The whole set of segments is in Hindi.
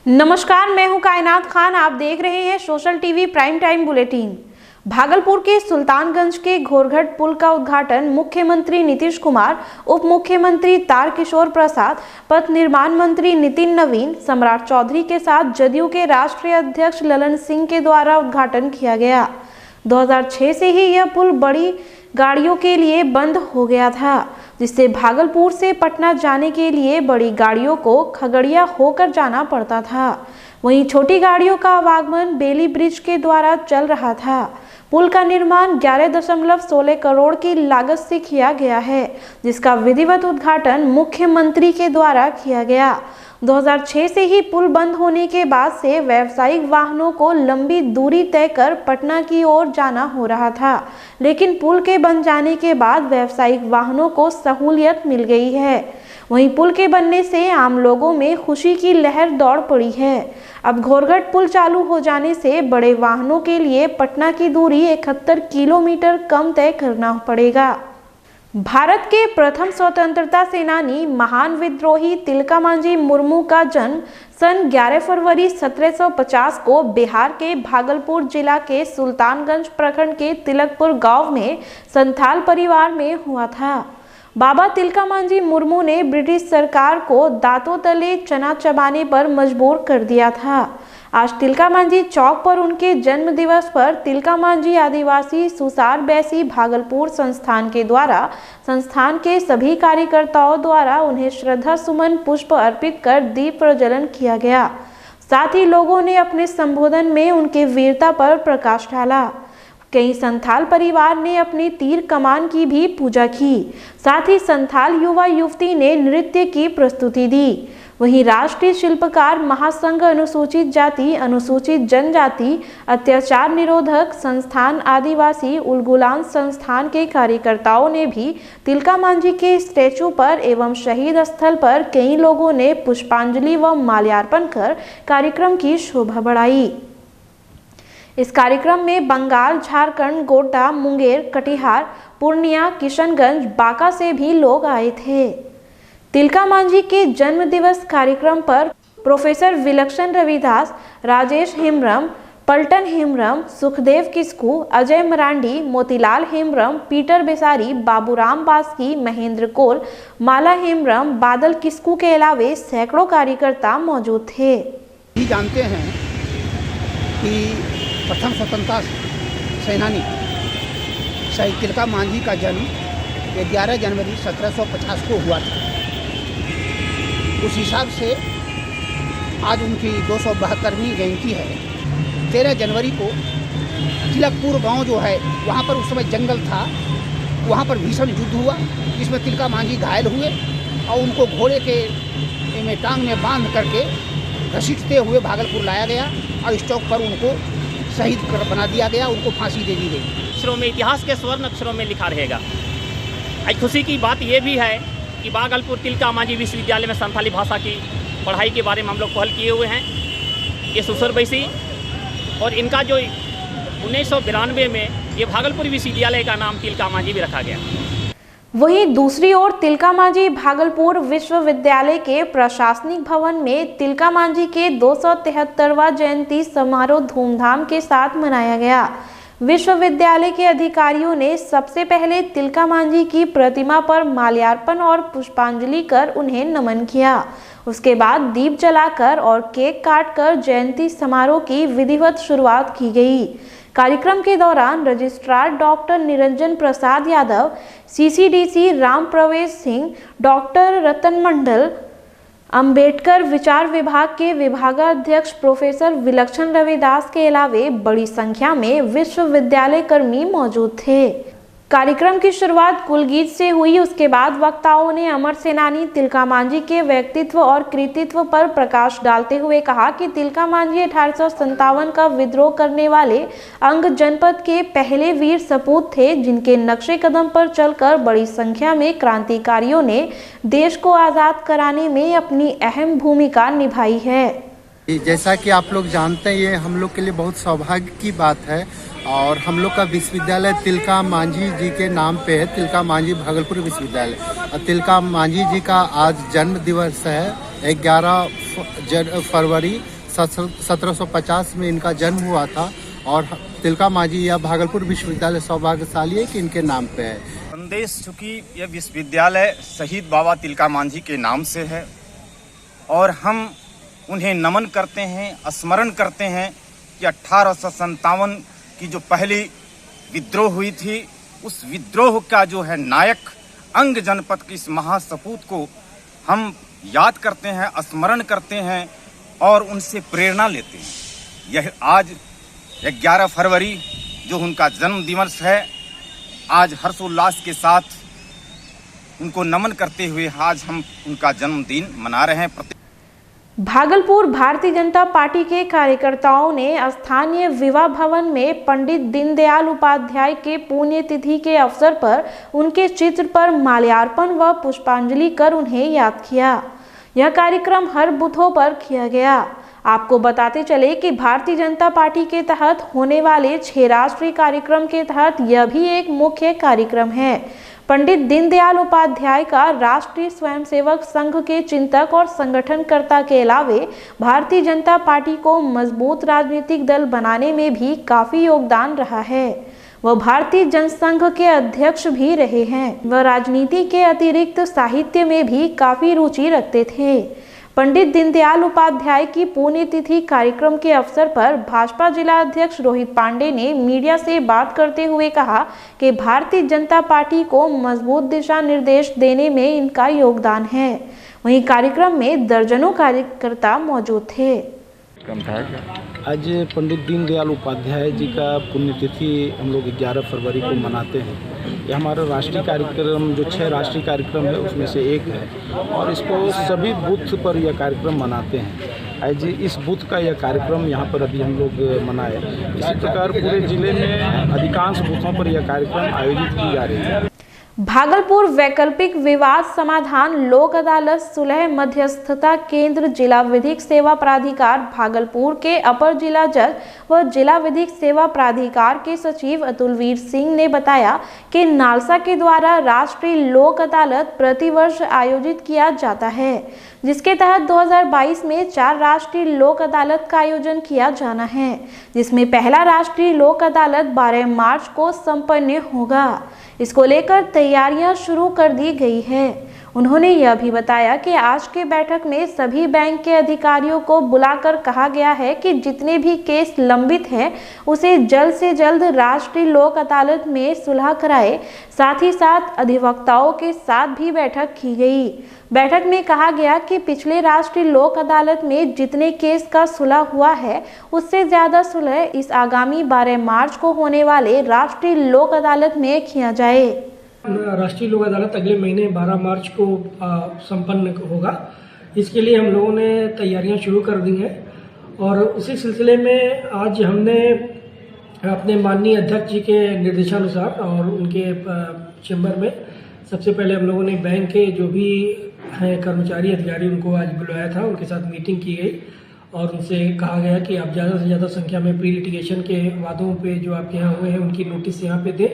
नमस्कार, मैं हूं कायनात खान। आप देख रहे हैं social TV prime time bulletin. Bhagalpur के सुल्तानगंज के घोरघट पुल का उद्घाटन मुख्यमंत्री नीतीश कुमार, उप मुख्यमंत्री तारकिशोर प्रसाद, पथ निर्माण मंत्री नितिन नवीन, सम्राट चौधरी के साथ जदयू के राष्ट्रीय अध्यक्ष ललन सिंह के द्वारा उद्घाटन किया गया। 2006 से ही यह पुल बड़ी गाड़ियों के लिए बंद हो गया था, जिससे भागलपुर से पटना जाने के लिए बड़ी गाड़ियों को खगड़िया होकर जाना पड़ता था। वहीं छोटी गाड़ियों का आवागमन बेली ब्रिज के द्वारा चल रहा था। पुल का निर्माण 11.16 करोड़ की लागत से किया गया है, जिसका विधिवत उद्घाटन मुख्यमंत्री के द्वारा किया गया। 2006 से ही पुल बंद होने के बाद से व्यावसायिक वाहनों को लंबी दूरी तय कर पटना की ओर जाना हो रहा था, लेकिन पुल के बन जाने के बाद व्यावसायिक वाहनों को सहूलियत मिल गई है। वहीं पुल के बनने से आम लोगों में खुशी की लहर दौड़ पड़ी है। अब घोरघट पुल चालू हो जाने से बड़े वाहनों के लिए पटना की दूरी 71 किलोमीटर कम तय करना पड़ेगा। भारत के प्रथम स्वतंत्रता सेनानी महान विद्रोही तिलका मांझी मुर्मू का जन्म सन 11 फरवरी 1750 को बिहार के भागलपुर जिला के सुल्तानगंज प्रखंड के तिलकपुर गांव में संथाल परिवार में हुआ था। बाबा तिलका मांझी मुर्मू ने ब्रिटिश सरकार को दांतों तले चना चबाने पर मजबूर कर दिया था। आज तिलका मांझी चौक पर उनके जन्म दिवस पर तिलका मांझी आदिवासी सुसार बैसी भागलपुर संस्थान के द्वारा संस्थान के सभी कार्यकर्ताओं द्वारा उन्हें श्रद्धा सुमन पुष्प अर्पित कर दीप प्रज्वलन किया गया। साथ ही लोगों ने अपने संबोधन में उनके वीरता पर प्रकाश डाला। कई संथाल परिवार ने अपनी तीर कमान की भी पूजा की। साथ ही संथाल युवा युवती ने नृत्य की प्रस्तुति दी। वहीं राष्ट्रीय शिल्पकार महासंघ अनुसूचित जाति अनुसूचित जनजाति अत्याचार निरोधक संस्थान आदिवासी उलगुलान संस्थान के कार्यकर्ताओं ने भी तिलका मांझी के स्टैचू पर एवं शहीद स्थल पर कई लोगों ने पुष्पांजलि व माल्यार्पण कर कार्यक्रम की शोभा बढ़ाई। इस कार्यक्रम में बंगाल, झारखंड, गोड्डा, मुंगेर, कटिहार, पूर्णिया, किशनगंज, बांका से भी लोग आए थे। तिलका मांझी के जन्म दिवस कार्यक्रम पर प्रोफेसर विलक्षण रविदास, राजेश हेम्ब्रम, पलटन हेम्ब्रम, सुखदेव किस्कू, अजय मरांडी, मोतीलाल हेम्ब्रम, पीटर बेसारी, बाबूराम बास्की, महेंद्र कोल, माला हेम्ब्रम, बादल किस्कू के अलावे सैकड़ों कार्यकर्ता मौजूद थे। जानते हैं कि प्रथम स्वतंत्रता सेनानी शहीद तिलका मांझी का जन्म 11 जनवरी 1750 को हुआ था। उस हिसाब से आज उनकी 272वीं जयंती है। 13 जनवरी को तिलकपुर गांव जो है वहां पर उस समय जंगल था, वहां पर भीषण युद्ध हुआ जिसमें तिलका मांझी घायल हुए और उनको घोड़े के में टांग में बांध करके घसीटते हुए भागलपुर लाया गया और इस चौक पर उनको शहीद कर बना दिया गया, उनको फांसी दे दी गई। अक्षरों में इतिहास के स्वर्ण अक्षरों में लिखा रहेगा। आज खुशी की बात यह भी है कि भागलपुर तिलका मांझी विश्वविद्यालय में संथाली भाषा की पढ़ाई के बारे में हम लोग पहल किए हुए हैं। ये सुसर बैसी और इनका जो 1992 में ये भागलपुर विश्वविद्यालय का नाम तिलका मांझी भी रखा गया। वहीं दूसरी ओर तिलका मांझी भागलपुर विश्वविद्यालय के प्रशासनिक भवन में तिलका मांझी के 273वां जयंती समारोह धूमधाम के साथ मनाया गया। विश्वविद्यालय के अधिकारियों ने सबसे पहले तिलका मांझी की प्रतिमा पर माल्यार्पण और पुष्पांजलि कर उन्हें नमन किया। उसके बाद दीप जलाकर और केक काटकर जयंती समारोह की विधिवत शुरुआत की गई। कार्यक्रम के दौरान registrar doctor Niranjan Prasad Yadav, CCDC Ram प्रवेश सिंह, डॉक्टर रतन मंडल, अंबेडकर विचार विभाग के विभागाध्यक्ष प्रोफेसर विलक्षण रविदास के अलावे बड़ी संख्या में विश्वविद्यालय कर्मी मौजूद थे। कार्यक्रम की शुरुआत कुलगीत से हुई। उसके बाद वक्ताओं ने अमर सेनानी तिलका मांझी के व्यक्तित्व और कृतित्व पर प्रकाश डालते हुए कहा कि तिलका मांझी 1857 का विद्रोह करने वाले अंग जनपद के पहले वीर सपूत थे, जिनके नक्शे कदम पर चलकर बड़ी संख्या में क्रांतिकारियों ने देश को आज़ाद कराने में अपनी अहम भूमिका निभाई है। जैसा कि आप लोग जानते हैं, ये हम लोग के लिए बहुत सौभाग्य की बात है और हम लोग का विश्वविद्यालय तिलका मांझी जी के नाम पे है, तिलका मांझी भागलपुर विश्वविद्यालय। और तिलका मांझी जी का आज जन्म दिवस है 11 फरवरी 1750 में इनका जन्म हुआ था और तिलका मांझी या भागलपुर विश्वविद्यालय सौभाग्यशाली है कि इनके नाम पे है। संदेश चूँकि यह विश्वविद्यालय शहीद बाबा तिलका मांझी के नाम से है और हम उन्हें नमन करते हैं, स्मरण करते हैं कि 1857 की जो पहली विद्रोह हुई थी, उस विद्रोह का जो है नायक अंग जनपद की इस महासपूत को हम याद करते हैं, स्मरण करते हैं और उनसे प्रेरणा लेते हैं। यह आज 11 फरवरी जो उनका जन्म दिवस है, आज हर्षोल्लास के साथ उनको नमन करते हुए आज हम उनका जन्मदिन मना रहे हैं। भागलपुर भारतीय जनता पार्टी के कार्यकर्ताओं ने स्थानीय विवाह भवन में पंडित दीनदयाल उपाध्याय के पुण्यतिथि के अवसर पर उनके चित्र पर माल्यार्पण व पुष्पांजलि कर उन्हें याद किया। यह कार्यक्रम हर बूथों पर किया गया। आपको बताते चले कि भारतीय जनता पार्टी के तहत होने वाले 6 राष्ट्रीय कार्यक्रम के तहत यह भी एक मुख्य कार्यक्रम है। पंडित दीनदयाल उपाध्याय का राष्ट्रीय स्वयंसेवक संघ के चिंतक और संगठनकर्ता के अलावे भारतीय जनता पार्टी को मजबूत राजनीतिक दल बनाने में भी काफी योगदान रहा है। वह भारतीय जनसंघ के अध्यक्ष भी रहे हैं। वह राजनीति के अतिरिक्त साहित्य में भी काफी रुचि रखते थे। पंडित दीनदयाल उपाध्याय की पुण्यतिथि कार्यक्रम के अवसर पर भाजपा जिला अध्यक्ष रोहित पांडे ने मीडिया से बात करते हुए कहा कि भारतीय जनता पार्टी को मजबूत दिशा निर्देश देने में इनका योगदान है। वहीं कार्यक्रम में दर्जनों कार्यकर्ता मौजूद थे। आज पंडित दीनदयाल उपाध्याय जी का पुण्यतिथि हम लोग 11 फरवरी को मनाते हैं। यह हमारा राष्ट्रीय कार्यक्रम जो 6 राष्ट्रीय कार्यक्रम है उसमें से एक है और इसको सभी बूथ पर यह कार्यक्रम मनाते हैं। आज इस बूथ का यह कार्यक्रम यहाँ पर अभी हम लोग मनाए। इसी प्रकार पूरे जिले में अधिकांश बूथों पर यह कार्यक्रम आयोजित की जा रही है। भागलपुर वैकल्पिक विवाद समाधान लोक अदालत सुलह मध्यस्थता केंद्र जिला विधिक सेवा प्राधिकार भागलपुर के अपर जिला जज व जिला विधिक सेवा प्राधिकार के सचिव अतुलवीर सिंह ने बताया कि नालसा के द्वारा राष्ट्रीय लोक अदालत प्रतिवर्ष आयोजित किया जाता है, जिसके तहत 2022 में 4 राष्ट्रीय लोक अदालत का आयोजन किया जाना है, जिसमें पहला राष्ट्रीय लोक अदालत 12 मार्च को संपन्न होगा। इसको लेकर तैयारियां शुरू कर दी गई है। उन्होंने यह भी बताया कि आज के बैठक में सभी बैंक के अधिकारियों को बुलाकर कहा गया है कि जितने भी केस लंबित हैं उसे जल्द से जल्द राष्ट्रीय लोक अदालत में सुलह कराए। साथ ही साथ अधिवक्ताओं के साथ भी बैठक की गई। बैठक में कहा गया कि पिछले राष्ट्रीय लोक अदालत में जितने केस का सुलह हुआ है उससे ज्यादा सुलह इस आगामी 12 मार्च को होने वाले राष्ट्रीय लोक अदालत में किया जाए। राष्ट्रीय लोक अदालत अगले महीने 12 मार्च को संपन्न होगा। इसके लिए हम लोगों ने तैयारियां शुरू कर दी हैं और उसी सिलसिले में आज हमने अपने माननीय अध्यक्ष जी के निर्देशानुसार और उनके चैम्बर में सबसे पहले हम लोगों ने बैंक के जो भी हैं कर्मचारी अधिकारी उनको आज बुलाया था। उनके साथ मीटिंग की गई और उनसे कहा गया कि आप ज़्यादा से ज़्यादा संख्या में प्री लिटिगेशन के वादों पे जो आपके यहाँ हुए हैं उनकी नोटिस यहाँ पे दें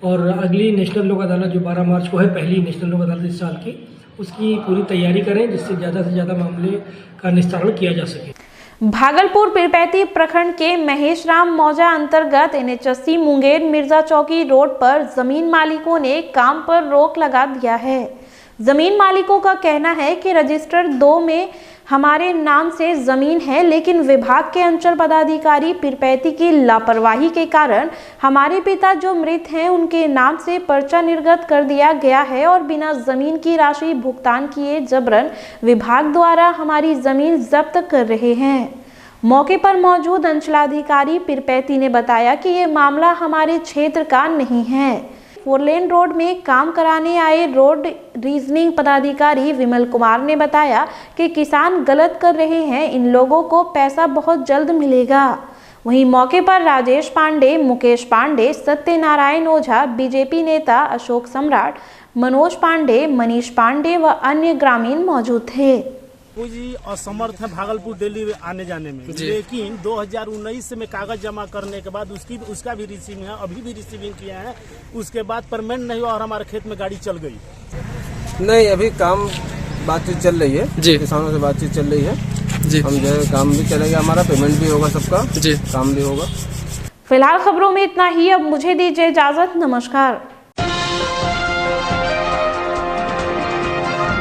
और अगली नेशनल लोक अदालत जो 12 मार्च को है, पहली नेशनल लोक अदालत इस साल की, उसकी पूरी तैयारी करें जिससे ज़्यादा से ज़्यादा मामले का निस्तारण किया जा सके। भागलपुर पीरपैती प्रखंड के महेश राम मौजा अंतर्गत NH80 मुंगेर मिर्जा चौकी रोड पर जमीन मालिकों ने काम पर रोक लगा दिया है। जमीन मालिकों का कहना है कि रजिस्टर 2 में हमारे नाम से जमीन है, लेकिन विभाग के अंचल पदाधिकारी पीरपैती की लापरवाही के कारण हमारे पिता जो मृत हैं उनके नाम से पर्चा निर्गत कर दिया गया है और बिना जमीन की राशि भुगतान किए जबरन विभाग द्वारा हमारी जमीन जब्त कर रहे हैं। मौके पर मौजूद अंचलाधिकारी पीरपैती ने बताया कि ये मामला हमारे क्षेत्र का नहीं है। 4 लेन रोड में काम कराने आए रोड रीजनिंग पदाधिकारी विमल कुमार ने बताया कि किसान गलत कर रहे हैं, इन लोगों को पैसा बहुत जल्द मिलेगा। वहीं मौके पर राजेश पांडे, मुकेश पांडे, सत्यनारायण ओझा, बीजेपी नेता अशोक सम्राट, मनोज पांडे, मनीष पांडे व अन्य ग्रामीण मौजूद थे। जी असमर्थ है भागलपुर दिल्ली आने जाने में, लेकिन 2019 में कागज जमा करने के बाद उसका भी रिसीविंग है, अभी भी रिसीविंग किया है। उसके बाद परमानेंट नहीं हुआ और हमारे खेत में गाड़ी चल गई। नहीं, अभी काम बातचीत चल रही है जी। किसानों से बातचीत चल रही है जी। हम जो है काम भी चलेगा, हमारा पेमेंट भी होगा सबका जी। काम भी होगा। फिलहाल खबरों में इतना ही। अब मुझे दीजिए इजाजत। नमस्कार।